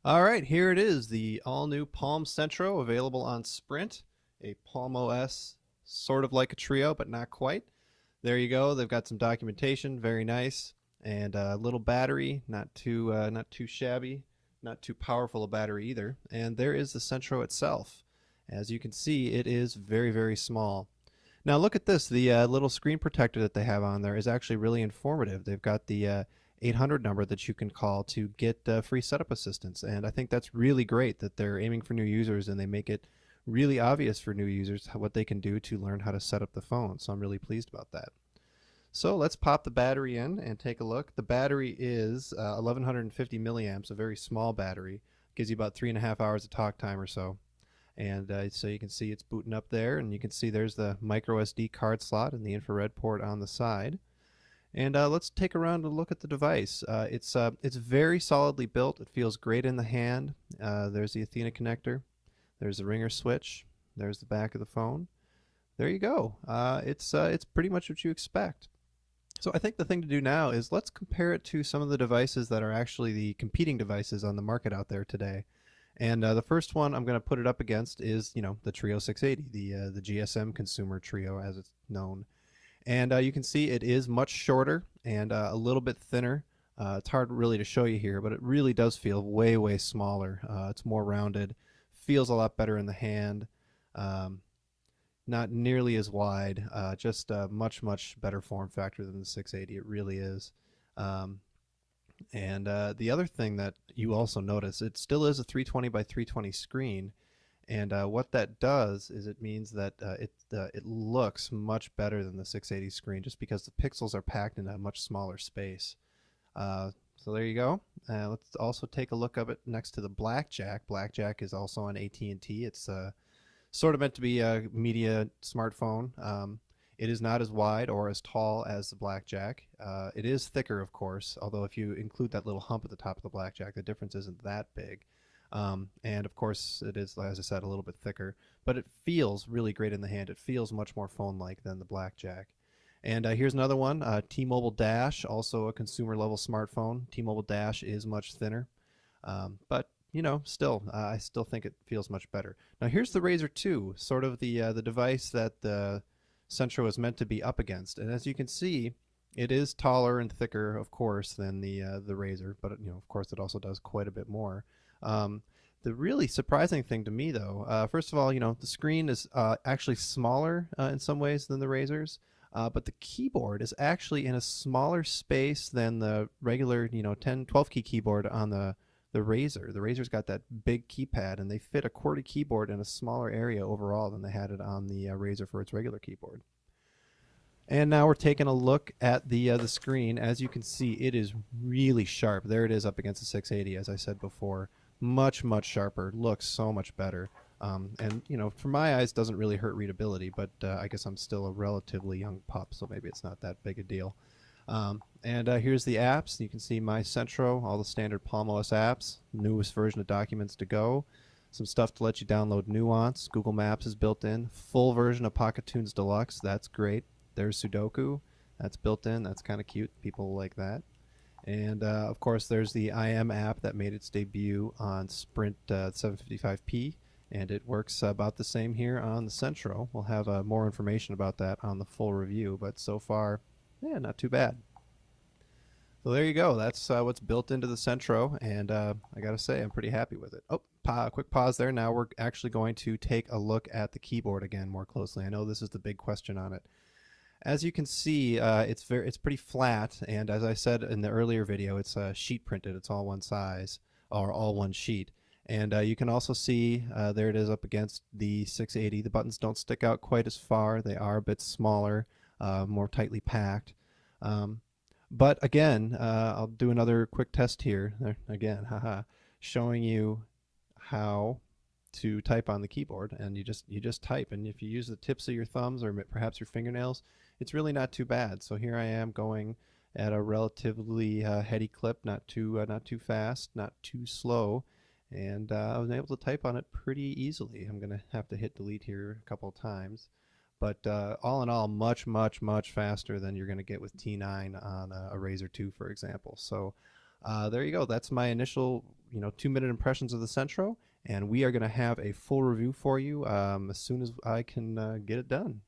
All right, here it is, the all-new Palm Centro available on Sprint, a Palm OS, sort of like a Trio, but not quite. There you go. They've got some documentation, very nice, and a little battery, not too shabby, not too powerful a battery either. And there is the Centro itself. As you can see, it is very, very small. Now look at this. The little screen protector that they have on there is actually really informative. They've got the 800 number that you can call to get free setup assistance, and I think that's really great that they're aiming for new users and they make it really obvious for new users what they can do to learn how to set up the phone. So I'm really pleased about that. So let's pop the battery in and take a look. The battery is 1150 milliamps, a very small battery. Gives you about 3.5 hours of talk time or so. And so you can see it's booting up there, and you can see there's the micro SD card slot and the infrared port on the side. And let's take a round and look at the device. It's very solidly built. It feels great in the hand. There's the Athena connector. There's the ringer switch. There's the back of the phone. There you go. It's pretty much what you expect. So I think the thing to do now is let's compare it to some of the devices that are actually the competing devices on the market out there today. And the first one I'm going to put it up against is, the Trio 680, the GSM consumer Trio as it's known. And you can see it is much shorter and a little bit thinner. It's hard really to show you here, but it really does feel way, way smaller. It's more rounded, feels a lot better in the hand. Not nearly as wide, just a much, much better form factor than the 680. It really is. And the other thing that you also notice, it still is a 320 by 320 screen. And what that does is it means that it looks much better than the 680 screen just because the pixels are packed in a much smaller space. So there you go. Let's also take a look of it next to the Blackjack. Blackjack is also on AT&T. It's sort of meant to be a media smartphone. It is not as wide or as tall as the Blackjack. It is thicker, of course, although if you include that little hump at the top of the Blackjack, the difference isn't that big. And of course, it is, as I said, a little bit thicker, but it feels really great in the hand. It feels much more phone-like than the Blackjack. And here's another one, T-Mobile Dash, also a consumer-level smartphone. T-Mobile Dash is much thinner, but still, I still think it feels much better. Now here's the Razr 2, sort of the device that the Centro is meant to be up against. And as you can see, it is taller and thicker, of course, than the Razr, but of course, it also does quite a bit more. The really surprising thing to me, though, first of all, the screen is actually smaller in some ways than the Razrs, but the keyboard is actually in a smaller space than the regular, 10, 12 key keyboard on the Razr. The Razr's got that big keypad, and they fit a QWERTY keyboard in a smaller area overall than they had it on the Razr for its regular keyboard. And now we're taking a look at the screen. As you can see, it is really sharp. There it is up against the 680, as I said before. Much, much sharper. Looks so much better. And, for my eyes, doesn't really hurt readability, but I guess I'm still a relatively young pup, so maybe it's not that big a deal. And here's the apps. You can see My Centro, all the standard Palm OS apps, newest version of Documents to go, some stuff to let you download Nuance. Google Maps is built in. Full version of Pocket Tunes Deluxe. That's great. There's Sudoku. That's built in. That's kind of cute. People like that. And of course, there's the IM app that made its debut on Sprint 755p, and it works about the same here on the Centro. We'll have more information about that on the full review, but so far, yeah, not too bad. So there you go. That's what's built into the Centro, and I gotta say, I'm pretty happy with it. Oh, quick pause there. Now we're actually going to take a look at the keyboard again more closely. I know this is the big question on it. As you can see, it's pretty flat, and as I said in the earlier video, it's sheet printed. It's all one size, or all one sheet. And you can also see there it is up against the 680. The buttons don't stick out quite as far. They are a bit smaller, more tightly packed. But again, I'll do another quick test here. There, again, showing you how to type on the keyboard, and you just type. And if you use the tips of your thumbs or perhaps your fingernails, it's really not too bad. So here I am going at a relatively heady clip, not too fast, not too slow, and I was able to type on it pretty easily. I'm gonna have to hit delete here a couple of times, but all in all, much faster than you're gonna get with T9 on a Razr 2, for example. So there you go. That's my initial 2-minute impressions of the Centro, and we are going to have a full review for you as soon as I can get it done.